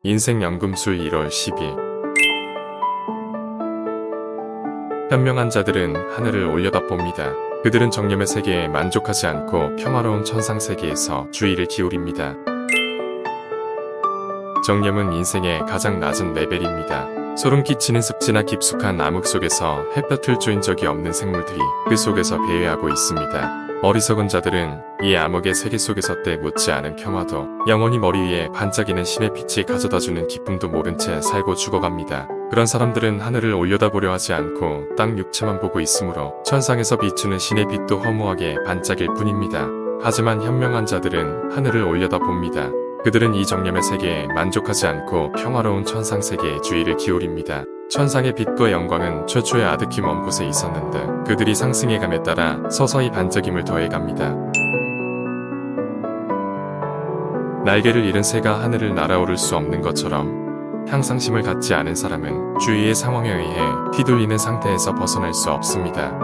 인생 연금술 1월 10일. 현명한 자들은 하늘을 올려다봅니다. 그들은 정념의 세계에 만족하지 않고 평화로운 천상 세계에서 주의를 기울입니다. 정념은 인생의 가장 낮은 레벨입니다. 소름 끼치는 습지나 깊숙한 암흑 속에서 햇볕을 쬐인 적이 없는 생물들이 그 속에서 배회하고 있습니다. 어리석은 자들은 이 암흑의 세계 속에서 때 묻지 않은 평화도, 영원히 머리 위에 반짝이는 신의 빛이 가져다주는 기쁨도 모른 채 살고 죽어갑니다. 그런 사람들은 하늘을 올려다보려 하지 않고 땅 육체만 보고 있으므로 천상에서 비추는 신의 빛도 허무하게 반짝일 뿐입니다. 하지만 현명한 자들은 하늘을 올려다봅니다. 그들은 이 정념의 세계에 만족하지 않고 평화로운 천상 세계에 주의를 기울입니다. 천상의 빛과 영광은 최초의 아득히 먼 곳에 있었는데 그들이 상승해감에 따라 서서히 반짝임을 더해갑니다. 날개를 잃은 새가 하늘을 날아오를 수 없는 것처럼 향상심을 갖지 않은 사람은 주위의 상황에 의해 휘둘리는 상태에서 벗어날 수 없습니다.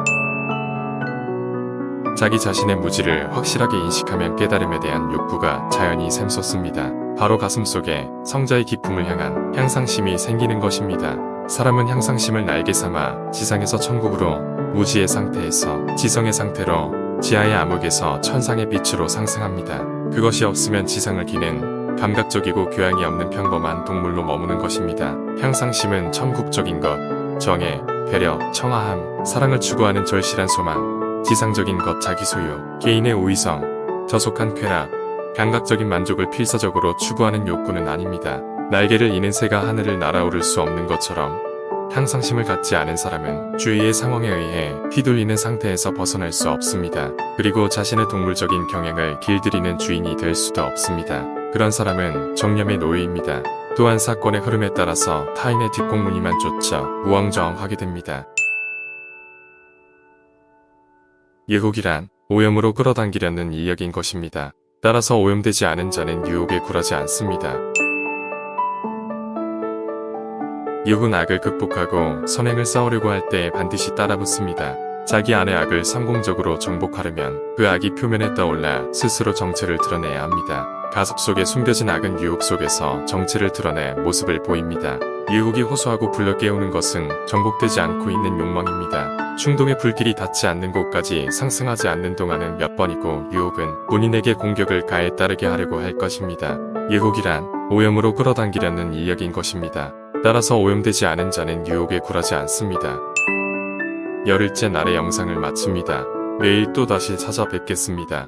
자기 자신의 무지를 확실하게 인식하면 깨달음에 대한 욕구가 자연히 샘솟습니다. 바로 가슴 속에 성자의 기품을 향한 향상심이 생기는 것입니다. 사람은 향상심을 날개 삼아 지상에서 천국으로, 무지의 상태에서 지성의 상태로, 지하의 암흑에서 천상의 빛으로 상승합니다. 그것이 없으면 지상을 기는 감각적이고 교양이 없는 평범한 동물로 머무는 것입니다. 향상심은 천국적인 것, 정의, 배려, 청아함, 사랑을 추구하는 절실한 소망, 지상적인 것 자기 소유, 개인의 우위성, 저속한 쾌락, 감각적인 만족을 필사적으로 추구하는 욕구는 아닙니다. 날개를 잃은 새가 하늘을 날아오를 수 없는 것처럼 향상심을 갖지 않은 사람은 주위의 상황에 의해 휘둘리는 상태에서 벗어날 수 없습니다. 그리고 자신의 동물적인 경향을 길들이는 주인이 될 수도 없습니다. 그런 사람은 정념의 노예입니다. 또한 사건의 흐름에 따라서 타인의 뒷공무니만 쫓아 우왕좌왕하게 됩니다. 유혹이란 오염으로 끌어당기려는 인력인 것입니다. 따라서 오염되지 않은 자는 유혹에 굴하지 않습니다. 유혹은 악을 극복하고 선행을 쌓으려고 할 때 반드시 따라붙습니다. 자기 안의 악을 성공적으로 정복하려면 그 악이 표면에 떠올라 스스로 정체를 드러내야 합니다. 가슴 속에 숨겨진 악은 유혹 속에서 정체를 드러내 모습을 보입니다. 유혹이 호소하고 불러 깨우는 것은 정복되지 않고 있는 욕망입니다. 충동의 불길이 닿지 않는 곳까지 상승하지 않는 동안은 몇 번이고 유혹은 본인에게 공격을 가해 따르게 하려고 할 것입니다. 유혹이란 오염으로 끌어당기려는 인력인 것입니다. 따라서 오염되지 않은 자는 유혹에 굴하지 않습니다. 열흘째 날의 영상을 마칩니다. 내일 또 다시 찾아뵙겠습니다.